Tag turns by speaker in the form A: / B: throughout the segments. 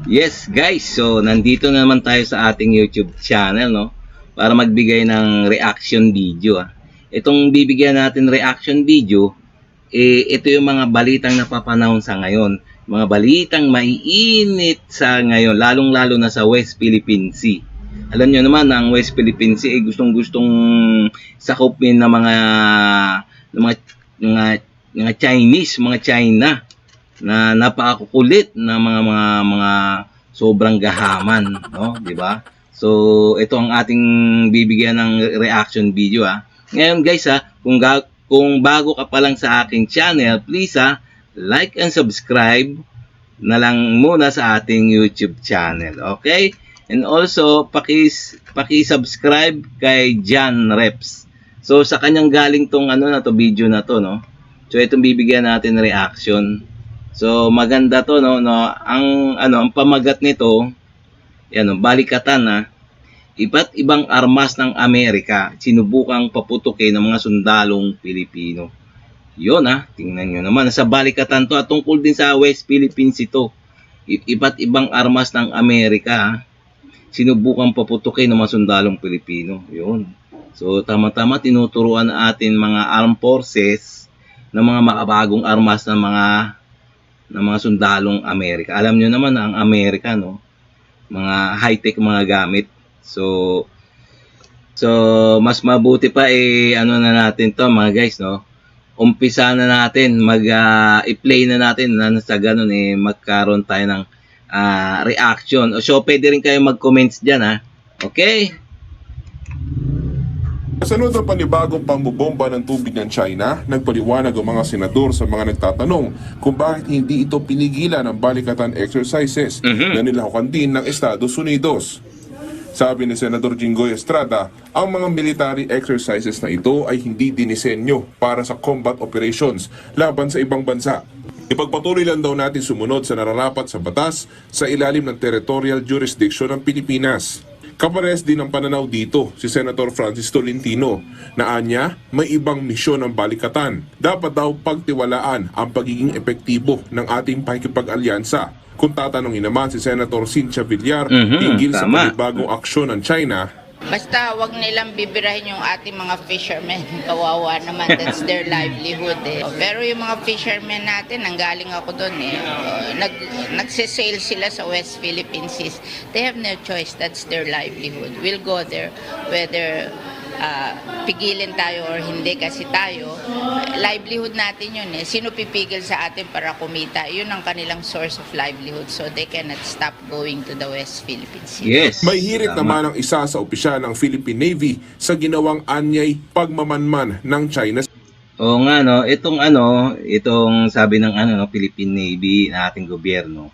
A: Yes guys, so nandito na naman tayo sa ating YouTube channel, no? Para magbigay ng reaction video. Itong bibigyan natin reaction video, ito yung mga balitang napapanahon sa ngayon. Mga balitang maiinit sa ngayon, lalong-lalo na sa West Philippine Sea. Alam nyo naman, ang West Philippine Sea ay gustong-gustong sakupin ng mga Chinese, mga China na napakakulit na mga sobrang gahaman, no, 'di ba? So ito ang ating bibigyan ng reaction video Ngayon guys kung bago ka pa lang sa aking channel, please like and subscribe na lang muna sa ating YouTube channel, okay? And also paki-subscribe kay John Reps. So sa kanyang galing tong video na to, no. So itong bibigyan natin reaction. So maganda to, no. Ang pamagat nito, yan, balikatan iba't ibang armas ng Amerika sinubukang paputukin ng mga sundalong Pilipino. Yun tingnan nyo naman, sa balikatan to at tungkol din sa West Philippines ito. Iba't ibang armas ng Amerika sinubukang paputukin ng mga sundalong Pilipino. Yun. So tama-tama tinuturuan atin mga armed forces ng mga makabagong armas ng mga sundalong Amerika. Alam nyo naman ang Amerika, no? Mga high-tech mga gamit. So mas mabuti pa na natin to mga guys, no? Umpisa na natin i-play na natin na sa ganun magkaroon tayo ng reaction. So pwede rin kayo mag-comments diyan Okay?
B: Kasunod ng panibagong pambobomba ng tubig ng China, nagpaliwanag ang mga senador sa mga nagtatanong kung bakit hindi ito pinigilan ng balikatan exercises na nilahukan din ng Estados Unidos. Sabi ni Senador Jinggoy Estrada, ang mga military exercises na ito ay hindi dinisenyo para sa combat operations laban sa ibang bansa. Ipagpatuloy lang daw natin sumunod sa nararapat sa batas sa ilalim ng territorial jurisdiction ng Pilipinas. Kapares din ang pananaw dito si Senator Francis Tolentino na anya may ibang misyon ng balikatan. Dapat daw pagtiwalaan ang pagiging epektibo ng ating pakikipag-alyansa. Kung tatanungin naman si Senator Cynthia Villar hinggil sa panibagong aksyon ng China,
C: basta wag nilang bibirahin yung ating mga fishermen. Kawawa naman, that's their livelihood Pero yung mga fishermen natin, nanggaling ako doon nagsisail sila sa West Philippine Seas. They have no choice, that's their livelihood. We'll go there whether pigilin tayo or hindi, kasi tayo, livelihood natin yun Sino pipigil sa atin para kumita? Yun ang kanilang source of livelihood. So they cannot stop going to the West Philippine Sea.
A: Yes.
B: May hirit naman ang isa sa opisyal ng Philippine Navy sa ginawang anyay pagmamanman ng China.
A: Oo nga, no, itong sabi ng Philippine Navy na ating gobyerno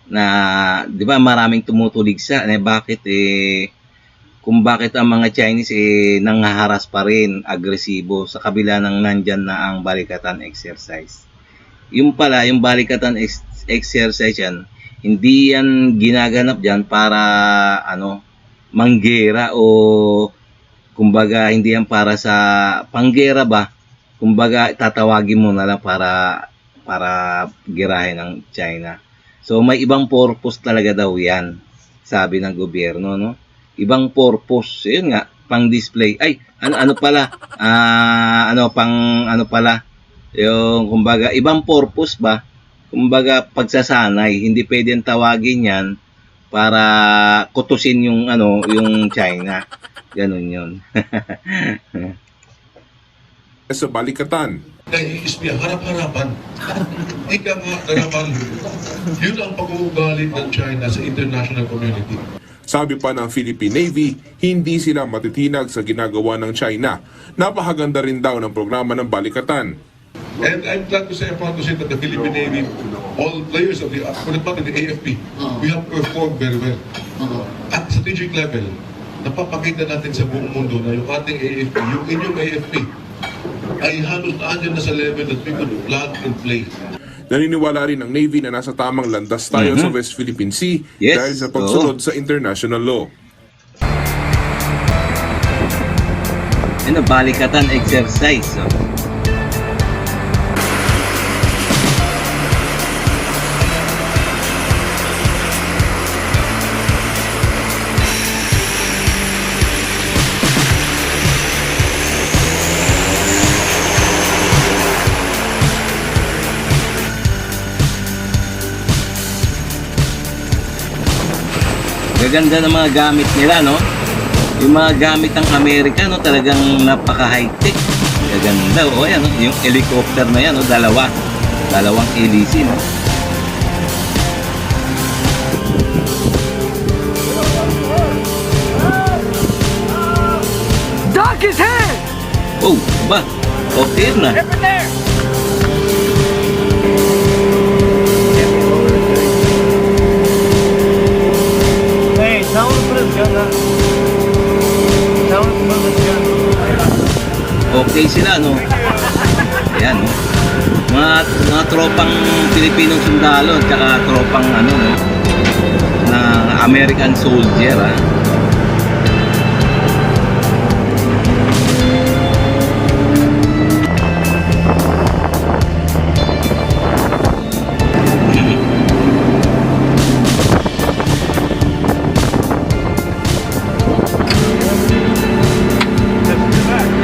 A: na 'di ba maraming tumutuligsa bakit kung bakit ang mga Chinese nanghaharas pa rin, agresibo sa kabila ng nandyan na ang balikatan exercise. Yung pala, yung balikatan exercise yan, hindi yan ginaganap dyan para manggera o kumbaga hindi yan para sa panggera ba. Kumbaga tatawagin mo na lang para girahin ng China. So may ibang purpose talaga daw yan, sabi ng gobyerno, no? Ibang purpose. Yun nga, pang display. Ay, pala. Yung kumbaga ibang purpose ba? Kumbaga pagsasanay, hindi pwedeng tawagin 'yan para kutusin yung yung China. Ganun 'yun.
B: Sa balikatan.
D: Dahil isbiya, harap-harapan. Ika nga, harapan. Yun ang pag-uugali ng China sa international community.
B: Sabi pa ng Philippine Navy, hindi sila matitinag sa ginagawa ng China. Napakaganda rin daw ng programa ng balikatan.
D: And I'm glad to say, I'm proud to say that the Philippine Navy, all players of the AFP, we have performed very well. At strategic level, napapakita natin sa buong mundo na yung ating AFP, yung inyong AFP, ay halos naandyan na sa level that we could plug and play.
B: Naniniwala rin ng Navy na nasa tamang landas tayo sa West Philippine Sea dahil sa pagsunod sa international law.
A: Balikatan exercise. Gaganda ng mga gamit nila, no? Yung mga gamit ng Amerika, no? Talagang napaka-high-tech. Gaganda. O, yan, no? Yung helicopter na yan, no? Dalawang hélice, no?
E: Duck his head!
A: Oh, ba? Okay na.
E: Hey, tell him to put his gun up. Tell him to put his gun
A: Okay sila, no? Ayan, no? Mga tropang Pilipinong sundalo at saka tropang ano, no? Na American soldier, ha?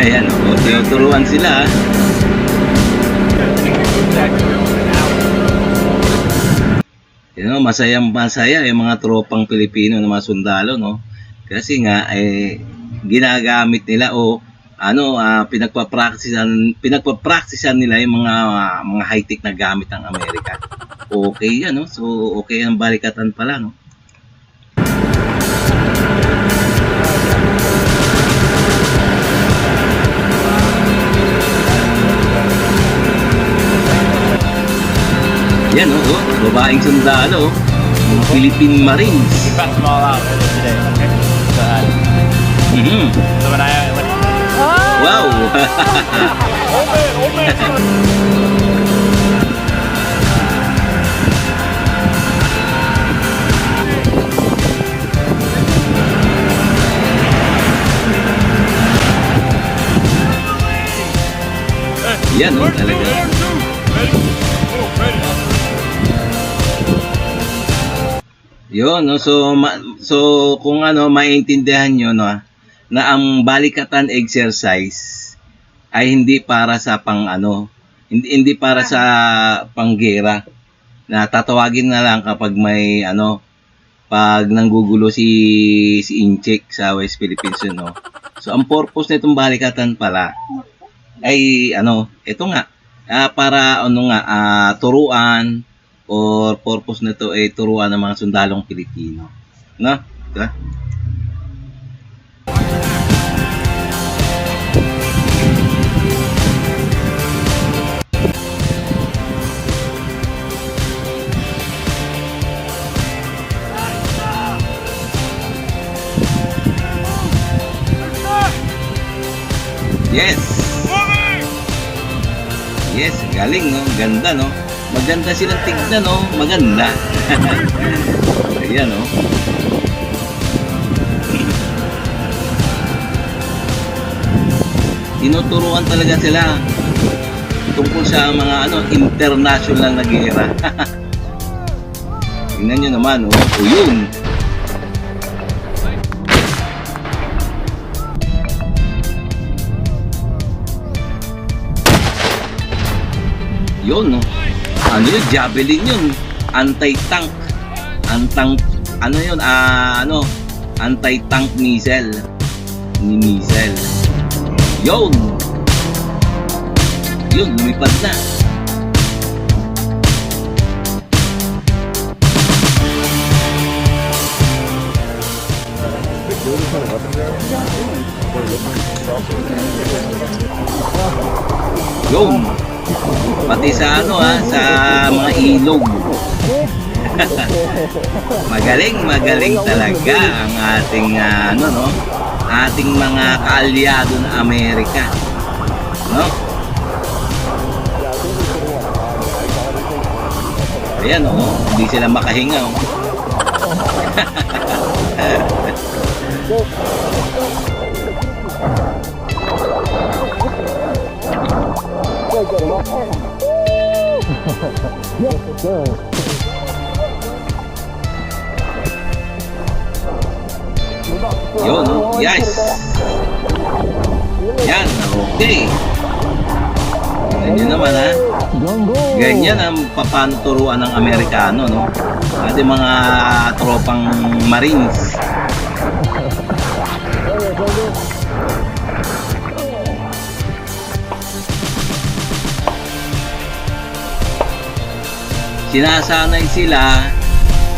A: Ayan, o, tinuturuan sila. Masaya yung mga tropang Pilipino na mga sundalo, no? Kasi nga, ginagamit nila o pinagpapracticean nila yung mga high-tech na gamit ng Amerika. Okay yan, no? So, okay ang balikatan pala, no? Yan, babaeng sundalo, Philippine Marines.
E: We found them all out today. Okay. So,
A: Mhm.
E: so when I
A: Wow! Yan, talaga. Yun, no? So kung maintindihan nyo, no, na ang balikatan exercise ay hindi para sa hindi para sa panggera, na tatawagin na lang kapag may pag nanggugulo si Incheck sa West Philippines, no. So ang purpose nitong balikatan pala ay ito nga, para turuan, or purpose nito ay turuan ng mga sundalong Pilipino, no? Diba? Yes. Yes, galing, no? Ganda, no? Maganda silang tignan, no? Maganda. Ayan, no? Tinuturuan talaga sila tungkol sa mga international na gera. Tingnan nyo naman, oh. O yun. Yun, no? Yun? Javelin yun. Anti-tank. Anti-tank missile. Missile. Yun! Yun, lumipad na. Yun! Pati sa sa mga ilog. Magaling talaga ang ating ating mga kaalyado ng Amerika, no? Ayan, hindi sila makahinga, Yun, yes. Yan, okay. Yan yun naman, ha. Ganyan ang paano turuan ng Amerikano, no? Ating mga tropang Marines. Sinasanay sila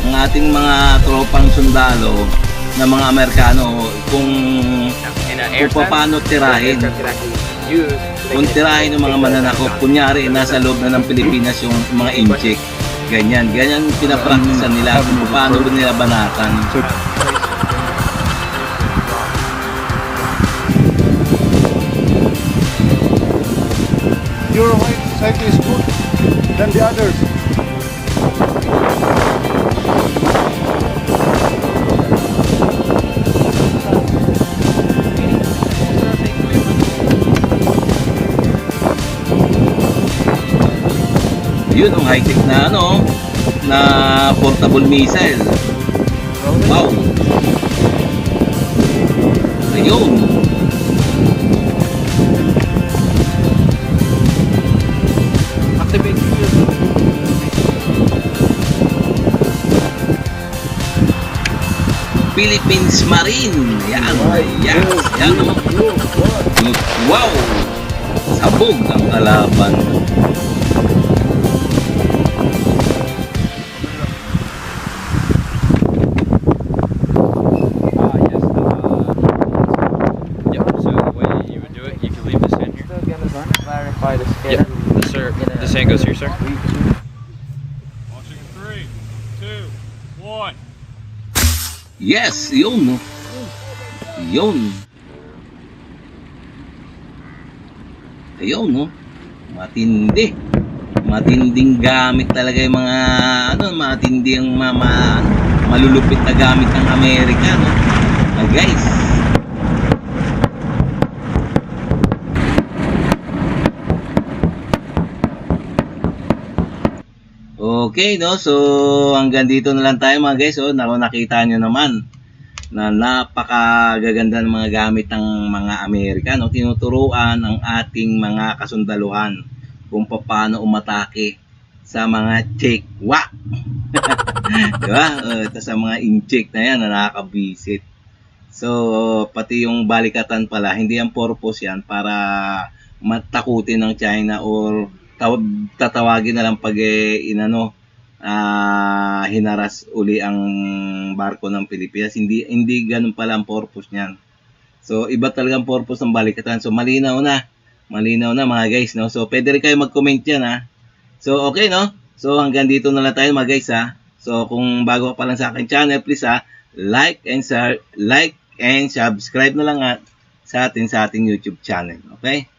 A: ng ating mga tropang sundalo na mga Amerikano kung paano tirahin. Kung tirahin ng mga mananakop, kunyari nasa loob na ng Pilipinas yung mga incheck. Ganyan pinapraktisan nila kung paano nila banatan.
E: Your side is good than the others.
A: Yun ang high-tech na na portable missile. Wow. Ayun.
F: Activate.
A: Philippines Marine. Yan. Yan. Wow. Sabog ang kalaban.
F: Yep. So the way you would do it, you can leave this in here.
G: Clarify the scale.
F: Yep. Sir, the sand goes here, sir.
H: Launching in 3, 2, 1.
A: Yes, yun, no? Yun. Ayun, no? Matindi. Matinding gamit talaga yung mga, matindi ang malulupit na gamit ng Amerika, no? Guys. Okay, no? So, hanggang dito na lang tayo mga guys. So, nakita nyo naman na napakagaganda ng mga gamit ng mga Amerikano. Tinuturuan ang ating mga kasundaluhan kung paano umatake sa mga Chekwa. Diba? Ito sa mga incheck na yan na nakakabisit. So, pati yung balikatan pala, hindi ang purpose yan para matakutin ng China or tatawagin na lang pag hinaras uli ang barko ng Pilipinas. Hindi ganun pala ang purpose niyan. So iba talaga ang purpose ng balikatan. So malinaw na mga guys, no? So pwede rin kayo mag-comment diyan, ha. So okay, no? So hanggang dito na lang tayo mga guys, ha. So kung bago ka pa lang sa akin channel, please, ha, like and subscribe na lang sa ating YouTube channel. Okay?